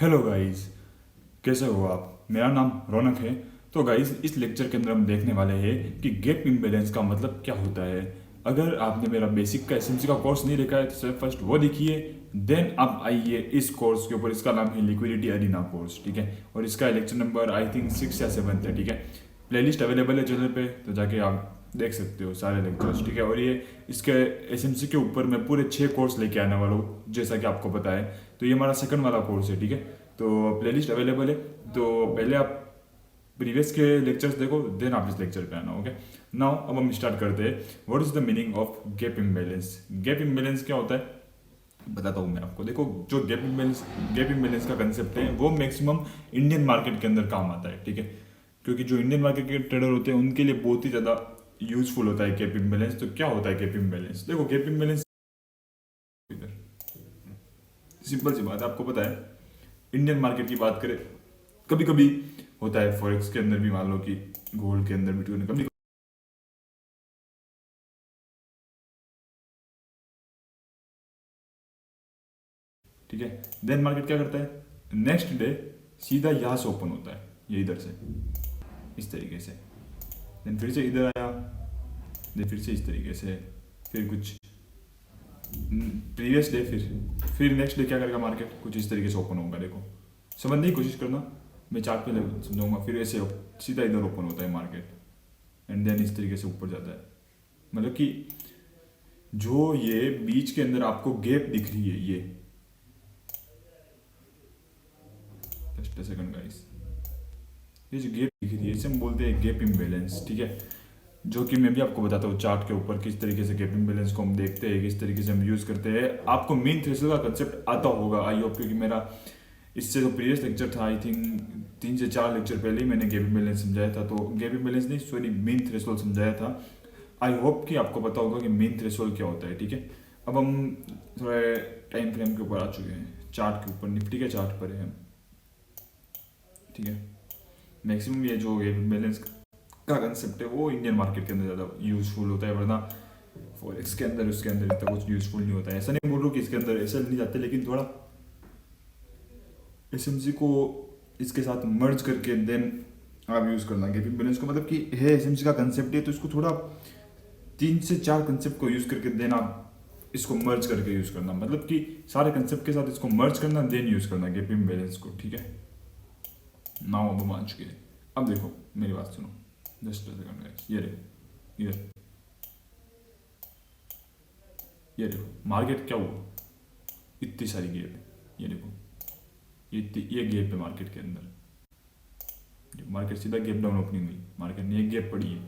Hello guys, कैसे हो आप? मेरा नाम रौनक है। तो गाइस, इस लेक्चर के अंदर हम देखने वाले हैं कि गैप इम्बैलेंस का मतलब क्या होता है। अगर आपने मेरा बेसिक का एसएमसी का कोर्स नहीं देखा है तो सबसे फर्स्ट वो देखिए, देन आप आइए इस कोर्स के ऊपर। इसका नाम है लिक्विडिटी अरीना कोर्स, ठीक है। और इसका लेक्चर नंबर आई थिंक 6 या 7 है, ठीक है। प्लेलिस्ट अवेलेबल है चैनल पे, तो जाके आप देख सकते हो सारे लेक्चर्स, ठीक है। और ये इसके एसएमसी के ऊपर मैं पूरे 6 कोर्स लेके आने वाला हूँ, जैसा कि आपको पता है। तो ये हमारा सेकंड वाला कोर्स है, ठीक है। तो प्लेलिस्ट अवेलेबल है, तो पहले आप प्रीवियस के लेक्चर्स देखो, देन आप इस लेक्चर पे आना, ओके। नाउ अब हम स्टार्ट करते हैं। What is the meaning of gap imbalance? Gap imbalance क्या होता है बताता हूँ मैं आपको। देखो, जो गैप इम्बैलेंस का कंसेप्ट है वो मैक्सिमम इंडियन मार्केट के अंदर काम आता है, ठीक है। क्योंकि जो इंडियन मार्केट के ट्रेडर होते हैं उनके लिए बहुत ही ज़्यादा यूजफुल होता है गैप इम्बैलेंस। तो क्या होता है गैप इम्बैलेंस? देखो, गैप इम्बैलेंस सिंपल सी बात है, आपको पता है। इंडियन मार्केट की बात करें, कभी कभी होता है फॉरेक्स के अंदर भी, मान लो कि गोल्ड के अंदर भी कभी, ठीक है। देन मार्केट क्या करता है, नेक्स्ट डे सीधा यहाँ से ओपन होता है, ये इधर से, इस तरीके से। देन फिर से इधर आया, देन फिर से इस तरीके से, फिर कुछ प्रीवियस डे, फिर नेक्स्ट डे क्या करेगा मार्केट, कुछ इस तरीके से ओपन होगा। देखो, समझने की कोशिश करना, मैं चार्ट पे समझाऊंगा। फिर ऐसे सीधा इधर ओपन होता है मार्केट, एंड देन इस तरीके से ऊपर जाता है। मतलब कि जो ये बीच के अंदर आपको गैप दिख रही है, ये जस्ट अ सेकंड गाइस, ये जो गैप दिख रही है इसे हम बोलते हैं गैप इम्बैलेंस, ठीक है। जो कि मैं भी आपको बताता हूँ चार्ट के ऊपर किस तरीके से गैप इम्बैलेंस को हम देखते हैं, किस तरीके से हम यूज करते हैं। आपको मेन थ्रेशोल्ड का कंसेप्ट आता होगा, आई होप, क्योंकि मेरा इससे जो प्रीवियस लेक्चर था, आई थिंक 3 से 4 लेक्चर पहले ही मैंने गैप इम्बैलेंस समझाया था। तो गैप इम्बैलेंस नहीं, सॉरी, मेन थ्रेशोल्ड समझाया था। आई होप कि आपको पता होगा कि मेन थ्रेशोल्ड क्या होता है, ठीक है। अब हम थोड़े टाइम फ्रेम के ऊपर आ चुके हैं, चार्ट के ऊपर, निफ्टी के चार्ट पर है हम, ठीक है। मैक्सिमम ये जो गैप इम्बैलेंस का कंसेप्ट है वो इंडियन मार्केट के अंदर ज़्यादा यूजफुल होता है, वरना फॉरेक्स के अंदर उसके अंदर इतना कुछ यूजफुल नहीं होता है। ऐसा नहीं बोल रहा हूँ कि इसके अंदर ऐसा नहीं जाते, लेकिन थोड़ा एसएमसी को इसके साथ मर्ज करके देन आप यूज़ करना गैप इम्बैलेंस को। मतलब कि है एसएमसी का कंसेप्ट है, तो इसको थोड़ा 3 से 4 कंसेप्ट को यूज़ करके देन आप इसको मर्ज करके यूज़ करना। मतलब कि सारे कंसेप्ट के साथ इसको मर्ज करना, देन यूज़ करना गैप इम्बैलेंस को, ठीक है। नाउ अब हम आ चुके हैं। अब देखो, मेरी बात सुनो, जस्ट अ सेकंड गाइस। ये देखो, ये देखो मार्केट क्या हुआ, इतनी सारी गैप है। ये देखो, ये गैप है मार्केट के अंदर। मार्केट सीधा गैप डाउन ओपनिंग हुई, मार्केट ने एक गैप पड़ी है,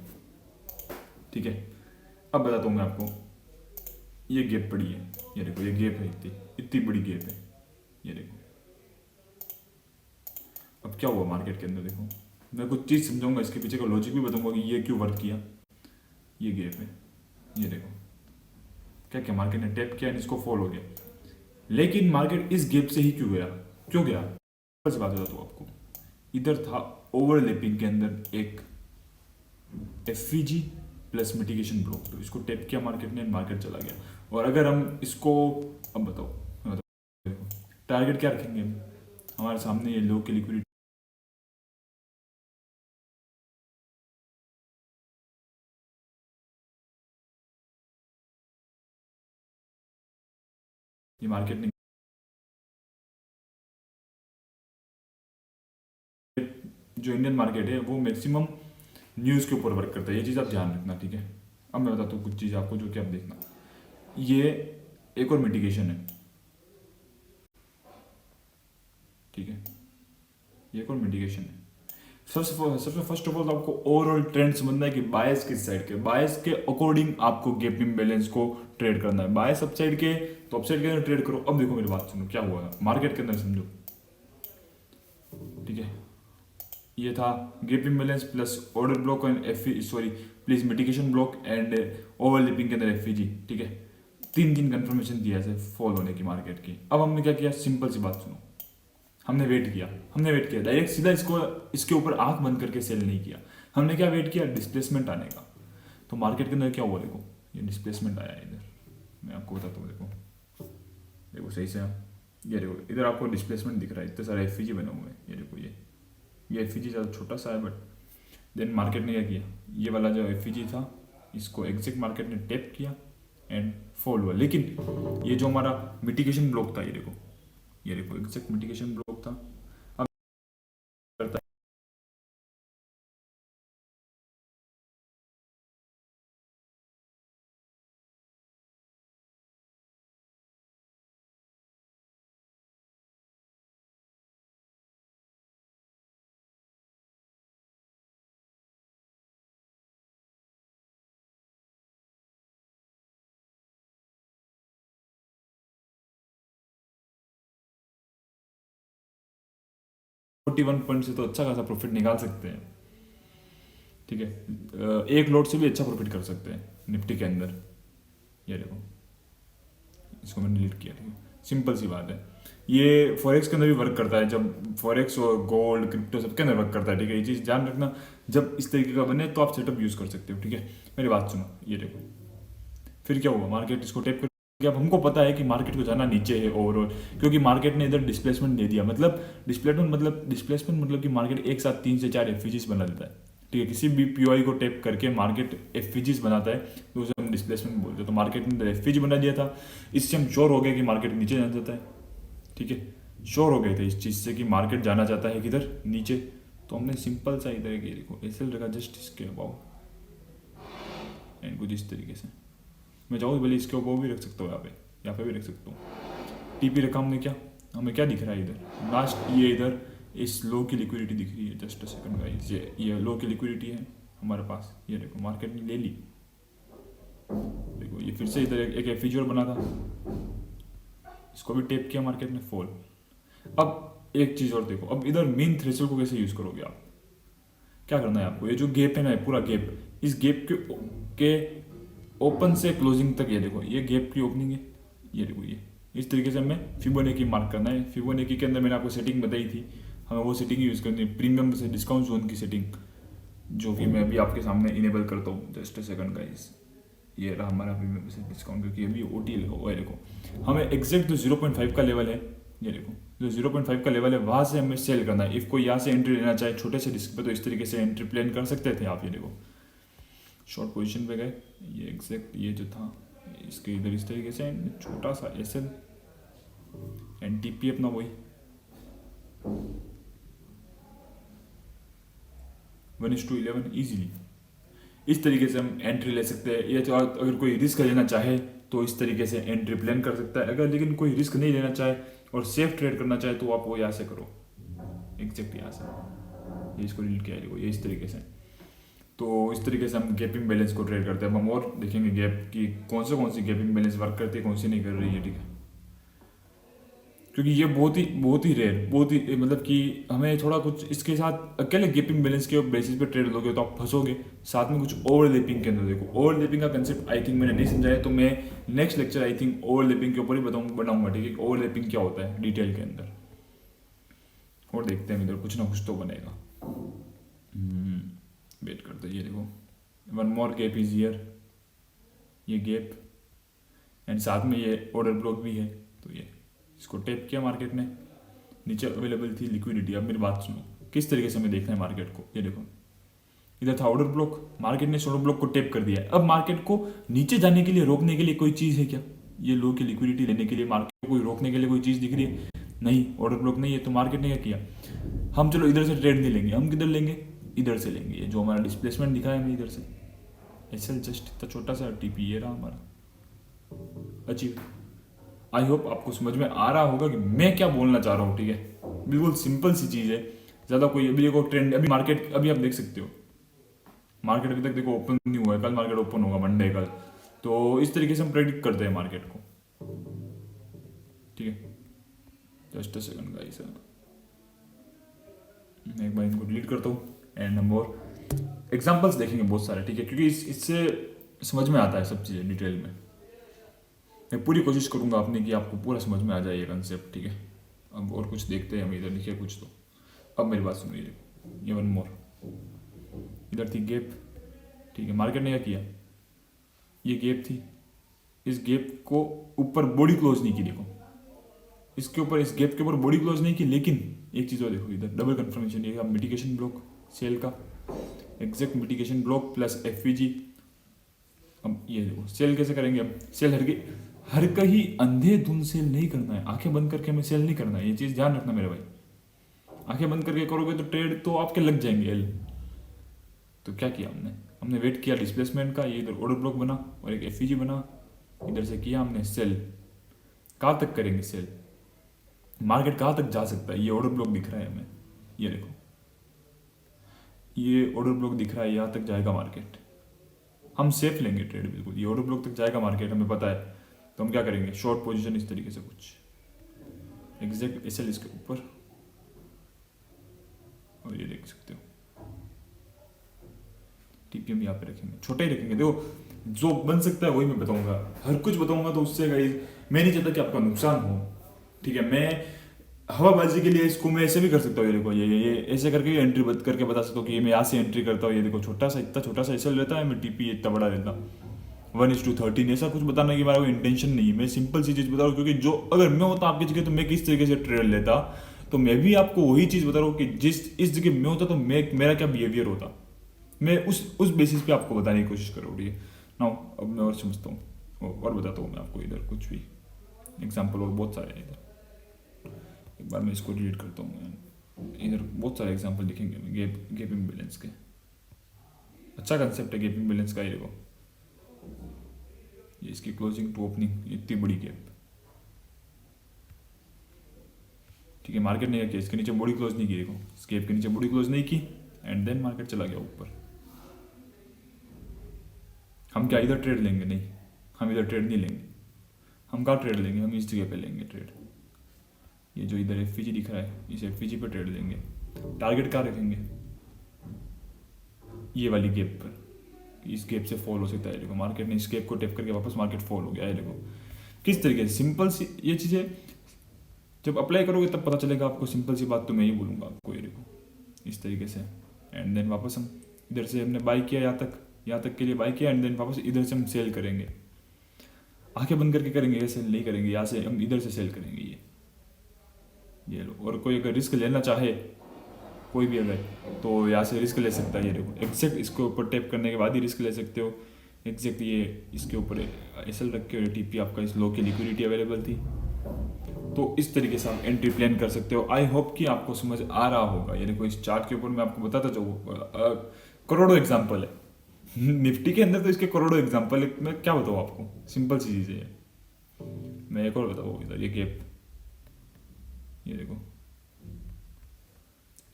ठीक है। अब बताता हूँ मैं आपको, ये गैप पड़ी है, ये देखो, ये गैप है, इतनी इतनी बड़ी गैप है, ये देखो। अब क्या हुआ मार्केट के अंदर, देखो, मैं कुछ चीज़ समझाऊंगा, इसके पीछे का लॉजिक भी बताऊंगा कि ये क्यों वर्क किया। ये गैप है, ये देखो, क्या क्या मार्केट ने टैप किया, इसको फॉल हो गया। लेकिन मार्केट इस गैप से ही क्यों गया, क्यों गया? बस बात बताता हूँ आपको। इधर था ओवरलैपिंग के अंदर एक एफवीजी प्लस मिटिगेशन ब्लॉक, तो इसको टैप किया मार्केट ने, मार्केट चला गया। और अगर हम इसको, अब बताओ, देखो टारगेट क्या रखेंगे हम, हमारे सामने ये लो की लिक्विडिटी, ये मार्केट ने, जो इंडियन मार्केट है वो मैक्सिमम न्यूज़ के ऊपर वर्क करता है, ये चीज़ आप ध्यान रखना, ठीक है। अब मैं बताता हूँ कुछ चीज़ आपको जो कि आप देखना। ये एक और मिटिगेशन है, ठीक है, ये एक और मिटिगेशन है। सबसे फर्स्ट ऑफ ऑल आपको ओवरऑल ट्रेंड समझना है कि बायस किस साइड के, बायस के अकॉर्डिंग आपको गैप इम्बैलेंस को ट्रेड करना है। बायस अप साइड के तो अप साइड के अंदर ट्रेड करो। अब देखो मेरी बात सुनो, क्या हुआ मार्केट के अंदर, समझो, ठीक है। ये था gap imbalance plus order block and F, sorry please mitigation block and overlapping के अंदर एफईजी, ठीक है। 3 दिन कंफर्मेशन दिया है फॉल होने की मार्केट की। अब हमने क्या किया, सिंपल सी बात सुनो, हमने वेट किया डायरेक्ट सीधा इसको, इसके ऊपर आंख बंद करके सेल नहीं किया। हमने क्या वेट किया, डिस्प्लेसमेंट आने का। तो मार्केट के अंदर क्या हुआ, देखो ये डिस्प्लेसमेंट आया इधर, मैं आपको बताता हूँ, देखो देखो सही से। ये देखो इधर आपको डिस्प्लेसमेंट दिख रहा है, इतने सारे एफ बने हुए हैं, ये देखो ये एफ ज़्यादा छोटा सा है, बट देन मार्केट ने क्या किया, ये वाला जो एफ था इसको एग्जैक्ट मार्केट ने टैप किया एंड फॉल हुआ। लेकिन ये जो हमारा मिटिगेशन ब्लॉक था, ये देखो एग्जैक्ट मिटिगेशन ब्लॉक था। अब करता है 41 पॉइंट से तो अच्छा खासा प्रॉफिट निकाल सकते हैं, ठीक है। एक लोड से भी अच्छा प्रॉफिट कर सकते हैं निफ्टी के अंदर। ये देखो इसको मैंने डिलीट किया, ठीक है, सिंपल सी बात है। ये फॉरेक्स के अंदर भी वर्क करता है, जब फॉरेक्स और गोल्ड क्रिप्टो सबके अंदर वर्क करता है, ठीक है। ये चीज़ ध्यान रखना, जब इस तरीके का बने तो आप सेटअप यूज़ कर सकते हो, ठीक है। मेरी बात सुनो, ये देखो फिर क्या हुआ, मार्केट इसको टैप कर, अब हमको पता है कि मार्केट को जाना नीचे है ओवरऑल, क्योंकि मार्केट ने इधर डिस्प्लेसमेंट दे दिया। डिस्प्लेसमेंट मतलब कि मार्केट एक साथ 3 से 4 एफ बना देता है, ठीक है। किसी भी पीओआई को टैप करके मार्केट एफ बनाता है तो उसे हम डिस्प्लेसमेंट बोलते हैं। तो मार्केट ने एफ बना दिया था, इससे हम श्योर हो गए कि मार्केट नीचे जाना चाहता है, ठीक है। श्योर हो गए थे इस चीज़ से कि मार्केट जाना चाहता है किधर, नीचे। तो हमने सिंपल सा इधर के देखो एसएल रखा जस्ट इसके अबाउ एंड कुछ इस तरीके से। मैं चाहूँ भले इसके ऊपर भी रख सकता हूँ, यहाँ पे भी रख सकता हूँ। टीपी रखा हमने, क्या हमें क्या दिख रहा है इधर लास्ट, ये इधर इस लो की लिक्विडिटी दिख रही है, जस्ट अ सेकंड गाइस, ये लो की लिक्विडिटी है हमारे पास। ये देखो मार्केट ने ले ली, देखो ये फिर से इधर एक एफिजियर बना था, इसको भी टेप किया मार्केट ने, फॉल। अब एक चीज़ और देखो, अब इधर मेन थ्रेशोल्ड को कैसे यूज़ करोगे आप, क्या करना है आपको, ये जो गैप है ना, पूरा गैप, इस गैप के ओपन से क्लोजिंग तक, ये देखो ये गैप की ओपनिंग है, ये देखो ये इस तरीके से हमें फिबोनाची मार्क करना है। फिबोनाची के अंदर मैंने आपको सेटिंग बताई थी, हमें वो सेटिंग यूज़ करनी है, प्रीमियम से डिस्काउंट जोन की सेटिंग, जो कि मैं अभी आपके सामने इनेबल करता हूँ, जस्ट अ सेकंड गाइस। ये रहा हमारा प्रीमियम से डिस्काउंट, क्योंकि अभी ओ टी है, देखो हमें एग्जैक्ट जो 0.5 का लेवल है, ये देखो जो 0.5 का लेवल है वहाँ से हमें सेल करना है। इफ़ कोई यहाँ से एंट्री लेना चाहे छोटे से रिस्क पे, तो इस तरीके से एंट्री प्लान कर सकते थे आप। ये देखो शॉर्ट पोजीशन पे गए, ये एग्जैक्ट ये जो था इसके इधर इस तरीके से छोटा सा एसएल एंड टीपी अपना वही 1:11 इजीली, इस तरीके से हम एंट्री ले सकते हैं। ये तो अगर कोई रिस्क लेना चाहे तो इस तरीके से एंट्री प्लान कर सकता है। अगर लेकिन कोई रिस्क नहीं लेना चाहे और सेफ ट्रेड करना चाहे तो आप वो यहाँ से करो, एग्जैक्ट यहाँ से, ये इसको डिलीट किया देखो, ये इस तरीके से। तो इस तरीके से हम गैपिंग बैलेंस को ट्रेड करते हैं। अब हम और देखेंगे गैप की कौन सी गैपिंग बैलेंस वर्क करती है, कौन सी नहीं कर रही है, ठीक है। क्योंकि ये बहुत ही रेयर, बहुत ही मतलब कि हमें थोड़ा कुछ इसके साथ, अकेले गैपिंग बैलेंस के बेसिस पे ट्रेड लोगे तो आप फंसोगे। साथ में कुछ ओवरलैपिंग के अंदर देखो, ओवरलैपिंग का कंसेप्ट आई थिंक मैंने नहीं समझाया, तो मैं next lecture I think overlapping के ऊपर ही बनाऊंगा, ठीक है। ओवरलैपिंग क्या होता है डिटेल के अंदर, और देखते हैं इधर कुछ ना कुछ तो बनेगा। वेट करते हैं, ये देखो one more gap is here, ये गैप एंड साथ में ये ऑर्डर ब्लॉक भी है। तो ये इसको टैप किया मार्केट ने, नीचे अवेलेबल थी लिक्विडिटी। अब मेरी बात सुनो, किस तरीके से हमें देखना है मार्केट को, ये देखो इधर था ऑर्डर ब्लॉक, मार्केट ने ऑर्डर ब्लॉक को टैप कर दिया है। अब मार्केट को नीचे जाने के लिए रोकने के लिए कोई चीज़ है क्या, ये लो की लिक्विडिटी लेने के लिए मार्केट को कोई रोकने के लिए कोई चीज़ दिख रही है, नहीं, ऑर्डर ब्लॉक नहीं है। तो मार्केट ने क्या किया, हम चलो इधर से ट्रेड नहीं लेंगे, हम किधर लेंगे, इधर से लेंगे। ये जो हमारा डिस्प्लेसमेंट दिखा है हमें इधर से, एसएल जस्ट इतना छोटा सा, टीपी ये रहा हमारा अचीव। आई होप आपको समझ में आ रहा होगा कि मैं क्या बोलना चाह रहा हूँ, ठीक है। बिल्कुल सिंपल सी चीज़ है, ज़्यादा कोई, अभी देखो ट्रेंड, अभी मार्केट अभी आप देख सकते हो, मार्केट अभी तक देखो ओपन नहीं हुआ है, कल मार्केट ओपन होगा मंडे कल। तो इस तरीके से हम प्रेडिक्ट करते हैं मार्केट को, ठीक है। जस्ट अ सेकंड गाइस, मैं एक बार इनको डिलीट करता हूँ एंड हम और एग्जाम्पल्स देखेंगे बहुत सारे, ठीक है, क्योंकि इससे समझ में आता है सब चीज़ें डिटेल में। मैं पूरी कोशिश करूंगा अपने कि आपको पूरा समझ में आ जाए ये कंसेप्ट, ठीक है। अब और कुछ देखते हैं हम, इधर लिखे कुछ तो। अब मेरी बात सुनिए, देखो ये वन मोर, इधर थी गैप, ठीक है। मार्केट ने क्या किया, ये गैप थी, इस गैप को ऊपर बॉडी क्लोज नहीं की, देखो इसके ऊपर, इस गैप के ऊपर बॉडी क्लोज नहीं की, लेकिन एक चीज़ और देखो इधर डबल कंफर्मेशन, ये मिटिगेशन ब्लॉक सेल का, exact mitigation block plus FVG. अब ये देखो सेल कैसे करेंगे, अब सेल हर कहीं अंधेधुंध सेल नहीं करना है, आंखें बंद करके हमें सेल नहीं करना है, ये चीज़ ध्यान रखना मेरे भाई। आंखें बंद करके करोगे तो ट्रेड तो आपके लग जाएंगे एल। तो क्या किया हमने, हमने वेट किया डिस्प्लेसमेंट का, ये इधर ऑर्डर ब्लॉक बना और एक एफईजी बना, इधर से किया हमने सेल। कहाँ तक करेंगे सेल, मार्केट कहाँ तक जा सकता है, ये ऑर्डर ब्लॉक दिख रहा है हमें, ये देखो ये ऑर्डर ब्लॉक दिख रहा है, यहाँ तक जाएगा मार्केट, हम सेफ लेंगे ट्रेड बिल्कुल, ये ऑर्डर ब्लॉक तक जाएगा मार्केट हमें पता है। तो हम क्या करेंगे, शॉर्ट पोजीशन इस तरीके से कुछ एग्जैक्ट एसएल इसके ऊपर, और ये देख सकते हो टीपीएम यहाँ पे रखेंगे, छोटा ही रखेंगे। देखो जो बन सकता है वही मैं बताऊंगा, हर कुछ बताऊंगा तो उससे गाइस मैं नहीं चाहता कि आपका नुकसान हो, ठीक है। मैं हवाबाजी के लिए इसको मैं ऐसे भी कर सकता हूँ, ये देखो ये ऐसे करके एंट्री करके बता सकता हूँ कि ये मैं यहाँ से एंट्री करता हूँ, ये देखो छोटा सा, इतना छोटा सा एसएल रहता है, मैं टीपी इतना बड़ा रहता 1:13, ऐसा कुछ बताने की मेरा कोई इंटेंशन नहीं है, मैं सिंपल सी चीज़ बता रहा हूँ, क्योंकि जो अगर मैं होता आपकी जगह तो मैं किस तरीके से ट्रेड लेता, तो मैं भी आपको वही चीज़ बता रहा हूँ कि जिस इस जगह मैं होता तो मेरा क्या बिहेवियर होता, मैं उस बेसिस पे आपको बताने की कोशिश करूँ। ठीक है ना, अब मैं और समझता हूँ और बताता हूँ मैं आपको, इधर कुछ भी एग्जाम्पल और बहुत सारे हैं इधर, एक बार मैं इसको डिलीट करता हूँ, इधर बहुत सारे एग्जाम्पल दिखेंगे गैपिंग बैलेंस के। अच्छा कंसेप्ट है गैपिंग बैलेंस का, ये देखो ये इसकी क्लोजिंग टू ओपनिंग इतनी बड़ी गैप, ठीक है। मार्केट ने क्या किया, इसके नीचे बॉडी क्लोज नहीं की, देखो इस गैप के नीचे बॉडी क्लोज नहीं की, एंड देन मार्केट चला गया ऊपर। हम क्या इधर ट्रेड लेंगे, नहीं हम इधर ट्रेड नहीं लेंगे, हम कहाँ ट्रेड लेंगे, हम इस जगह पे लेंगे ट्रेड, ये जो इधर एफवीजी दिख रहा है इस एफवीजी पे ट्रेड लेंगे। टारगेट कहाँ रखेंगे, ये वाली गैप पर, इस गैप से फॉल हो सकता है, देखो मार्केट ने इस गैप को टेप करके वापस मार्केट फॉल हो गया है, देखो किस तरीके से सिंपल सी ये चीज़ें जब अप्लाई करोगे तब पता चलेगा आपको, सिंपल सी बात तो मैं ही बोलूँगा आपको, ये देखो इस तरीके से, एंड देन वापस हम इधर से हमने बाई किया यहाँ तक के लिए बाई किया, एंड देन वापस इधर से हम सेल करेंगे, आंखें बंद करके करेंगे, ये सेल नहीं करेंगे, यहाँ से हम इधर से सेल करेंगे, ये लो। और कोई अगर रिस्क लेना चाहे कोई भी अगर, तो यहाँ से रिस्क ले सकता है, ये देखो एग्जैक्ट इसके ऊपर टैप करने के बाद ही रिस्क ले सकते हो, एग्जैक्ट ये इसके ऊपर एसएल रख के टीपी आपका इस लो की लिक्विडिटी अवेलेबल थी, तो इस तरीके से आप एंट्री प्लान कर सकते हो। आई होप कि आपको समझ आ रहा होगा, ये देखो इस चार्ट के ऊपर मैं आपको बताता जाऊँ, करोड़ों एग्जाम्पल है निफ्टी के अंदर, तो इसके करोड़ों एग्जाम्पल है, मैं क्या बताऊँ आपको, सिंपल सी चीज़ें है। मैं एक और बताऊँ, इधर ये गैप, ये देखो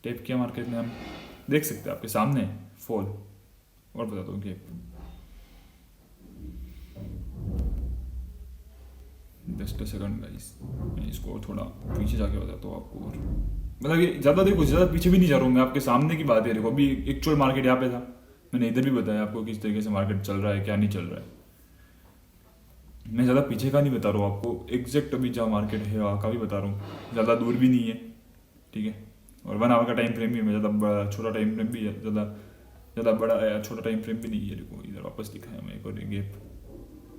टेप किया मार्केट में, हम देख सकते हैं आपके सामने फॉल, और बताता हूँ गैप 10 सेकंड गाइस, मैं इसको थोड़ा पीछे जाके बताता हूँ आपको, और मतलब ये ज़्यादा देखो ज़्यादा पीछे भी नहीं जा रहा हूँ मैं, आपके सामने की बात है। देखो अभी एक्चुअल मार्केट यहाँ पे था, मैंने इधर भी बताया आपको किस तरीके से मार्केट चल रहा है क्या नहीं चल रहा है, मैं ज़्यादा पीछे का नहीं बता रहा हूँ आपको, एग्जैक्ट अभी जहाँ मार्केट है वहाँ का भी बता रहा हूँ, ज़्यादा दूर भी नहीं है, ठीक है। और 1 आवर का टाइम फ्रेम भी है, ज़्यादा छोटा टाइम फ्रेम भी है, ज़्यादा बड़ा या छोटा टाइम फ्रेम भी नहीं है। देखो इधर वापस दिखा है हमें एक और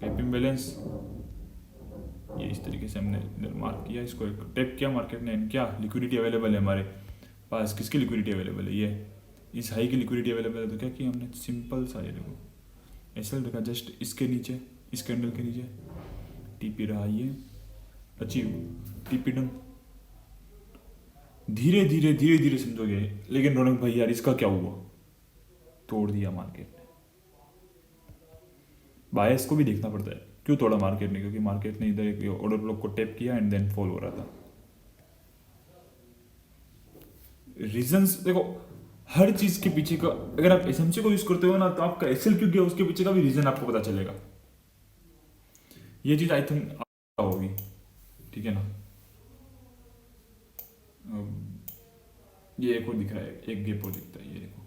गैपिंग बैलेंस, ये इस तरीके से हमने इधर मार्क किया, इसको एक टैप किया मार्केट ने, क्या लिक्विडिटी अवेलेबल है हमारे पास, किसकी लिक्विडिटी अवेलेबल है, ये इस हाई की लिक्विडिटी अवेलेबल है। तो क्या किया हमने, सिंपल सा ये देखो एसएल रखा जस्ट इसके नीचे, इस कैंडल के नीचे, टीपी रहा ये अचीव, टीपी डन। धीरे धीरे समझोगे, लेकिन रौनक भाई यार इसका क्या हुआ, तोड़ दिया मार्केट ने। बायस को भी देखना पड़ता है, क्यों तोड़ा मार्केट ने, क्योंकि मार्केट ने इधर एक ऑर्डर ब्लॉक को टैप किया एंड देन फॉल हो रहा था। रीजंस देखो, हर चीज के पीछे का, अगर आप एसएमसी को यूज करते हो ना, तो आपका एसएल क्यों गया उसके पीछे का भी रीजन आपको पता चलेगा। ये चीज आई थिंक होगी, ठीक है ना। ये एक और दिख रहा है, एक गैप और दिखता है, ये देखो।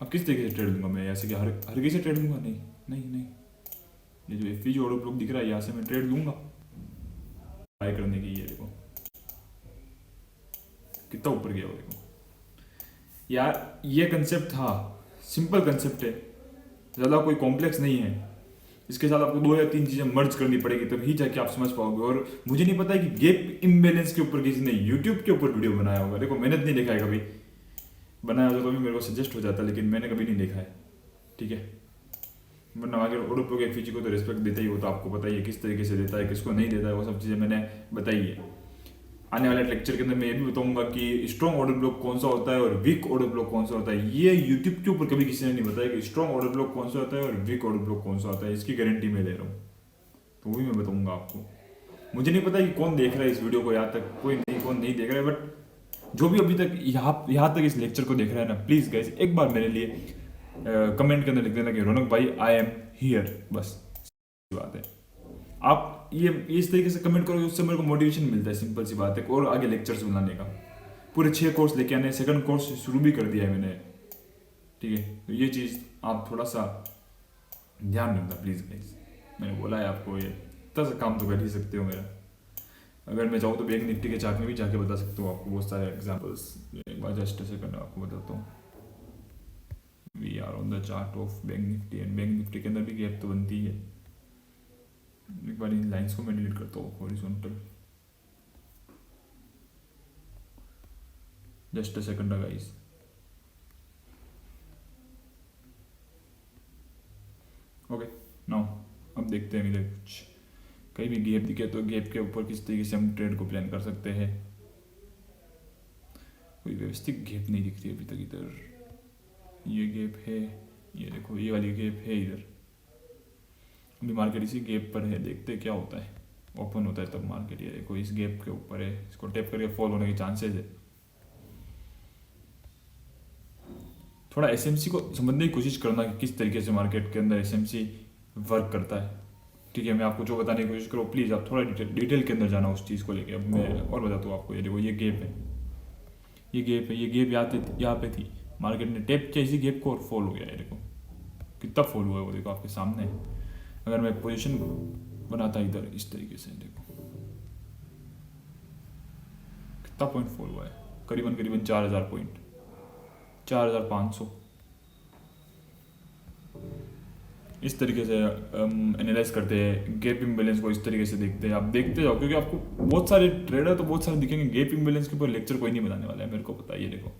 अब किस तरीके से ट्रेड लूंगा मैं, ऐसे कि हर किसी से ट्रेड लूंगा, नहीं नहीं नहीं, ये जो एफवी जो ऑर्डर ब्लॉक दिख रहा है यहाँ से मैं ट्रेड लूंगा बाय करने की, ये देखो कितना ऊपर गया वो, देखो यार ये कंसेप्ट था, सिंपल कंसेप्ट है, ज़्यादा कोई कॉम्प्लेक्स नहीं है। इसके साथ आपको 2 या 3 चीज़ें मर्ज करनी पड़ेगी, तभी जाके आप समझ पाओगे। और मुझे नहीं पता है कि गेप इम्बेलेंस के ऊपर किसी ने यूट्यूब के ऊपर वीडियो बनाया होगा। देखो, मैंने नहीं देखा है कभी, बनाया होता तो भी मेरे को सजेस्ट हो जाता, लेकिन मैंने कभी नहीं देखा है, ठीक है। वरना आगे ओडोप्रो के फीचर को तो रिस्पेक्ट देता ही हो, तो आपको पता ही है किस तरीके से देता है, किसको नहीं देता है, वो सब चीज़ें मैंने बताई है। आने वाले लेक्चर के अंदर मैं ये भी बताऊंगा कि स्ट्रॉन्ग ऑर्डर ब्लॉक कौन सा होता है और वीक ऑर्डर ब्लॉक कौन सा होता है। ये यूट्यूब के ऊपर कभी किसी ने नहीं बताया कि स्ट्रॉन्ग ऑर्डर ब्लॉक कौन सा होता है और वीक ऑर्डर ब्लॉक कौन सा होता है, इसकी गारंटी मैं ले रहा हूँ। तो वही मैं बताऊंगा आपको। मुझे नहीं पता कि कौन देख रहा है इस वीडियो को, यहाँ तक कोई नहीं, कौन नहीं देख रहा है, बट जो भी अभी तक यहाँ तक इस लेक्चर को देख रहा है ना, प्लीज़ गाइस एक बार मेरे लिए कमेंट के अंदर लिख देना कि रौनक भाई आई एम हियर, बस बात है। आप ये इस तरीके से कमेंट करोगे, उससे मेरे को मोटिवेशन मिलता है, सिंपल सी बात है। और आगे लेक्चर्स बनाने का पूरे 6 कोर्स लेके आने, सेकंड कोर्स शुरू भी कर दिया है मैंने, ठीक है। तो ये चीज़ आप थोड़ा सा ध्यान रखना प्लीज़ गाइस। मैंने बोला है आपको, ये इतना सा काम तो कर ही सकते हो मेरा। अगर मैं चाहूँ तो बैंक निफ्टी के चार्ट में भी जाके बता सकता हूँ आपको बहुत सारे एग्जाम्पल्स। एक बार जस्ट सेकंड आपको बताता हूँ। We are on the chart of bank Nifty, and bank Nifty के अंदर भी गैप तो बनती है। एक बार इन लाइंस को मैं डिलीट करता हूँ, horizontal, just a second guys. Okay, now अब देखते हैं इधर कुछ कहीं भी गैप दिखे तो गैप के ऊपर किस तरीके से हम ट्रेड को प्लान कर सकते हैं। कोई व्यवस्थित गैप नहीं दिख रही अभी तक इधर। ये गैप है, ये देखो ये वाली गैप है इधर। अभी मार्केट इसी गैप पर है, देखते हैं क्या होता है। ओपन होता है तब मार्केट, ये देखो इस गैप के ऊपर है, इसको टैप करके फॉल होने के चांसेस है। थोड़ा एसएमसी को समझने की कोशिश करना कि किस तरीके से मार्केट के अंदर एसएमसी वर्क करता है, ठीक है। मैं आपको जो बताने की कोशिश करूँ, प्लीज़ आप थोड़ा डिटेल के अंदर जाना उस चीज़ को लेके। अब मैं और बताता हूँ आपको। ये देखो ये गैप है, ये गैप है, ये गैप यहाँ पे थी, मार्केट ने टैप किया इसी गैप को और फॉल हो गया। ये देखो कितना फॉल हुआ है, वो देखो आपके सामने। अगर मैं पोजीशन बनाता इधर इस तरीके से, देखो कितना पॉइंट फॉल हुआ है, करीबन 4000 पॉइंट, 4500। इस तरीके से एनालाइज करते हैं गैप इम्बैलेंस को, इस तरीके से देखते हैं। आप देखते जाओ, क्योंकि आपको बहुत सारे ट्रेडर तो बहुत सारे दिखेंगे। गैप इम्बैलेंस के ऊपर लेक्चर कोई नहीं बनाने वाला है, मेरे को पता है। ये देखो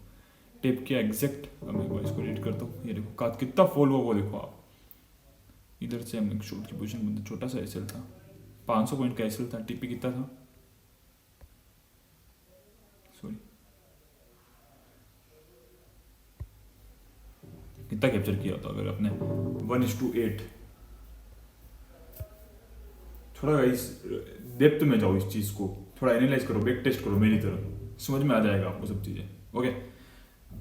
टेप किया एग्जैक्ट, अब मैं इसको रीड करता हूँ। ये देखो कितना फॉल हुआ, वो देखो आप। इधर से हम शॉर्ट की पोजीशन बनते, छोटा सा एसएल था, 500 पॉइंट का एसएल था। टीपी कितना था, सॉरी कितना कैप्चर किया होता अगर आपने 1:8। थोड़ा इस डेप्थ में जाओ, इस चीज़ को थोड़ा एनालाइज करो, बैक टेस्ट करो, मेरी तरह समझ में आ जाएगा आपको सब चीज़ें। ओके,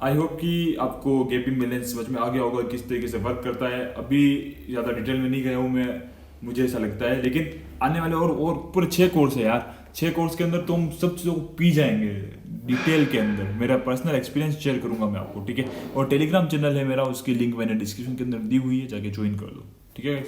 आई होप कि आपको गैप इम्बैलेंस समझ में आ गया होगा, किस तरीके से वर्क करता है। अभी ज़्यादा डिटेल में नहीं गया हूँ मैं, मुझे ऐसा लगता है, लेकिन आने वाले और पूरे 6 कोर्स है यार। 6 कोर्स के अंदर तो हम सब चीज़ों को पी जाएंगे डिटेल के अंदर। मेरा पर्सनल एक्सपीरियंस शेयर करूंगा मैं आपको, ठीक है। और टेलीग्राम चैनल है मेरा, उसकी लिंक मैंने डिस्क्रिप्शन के अंदर दी हुई है, जाके ज्वाइन कर दो, ठीक है।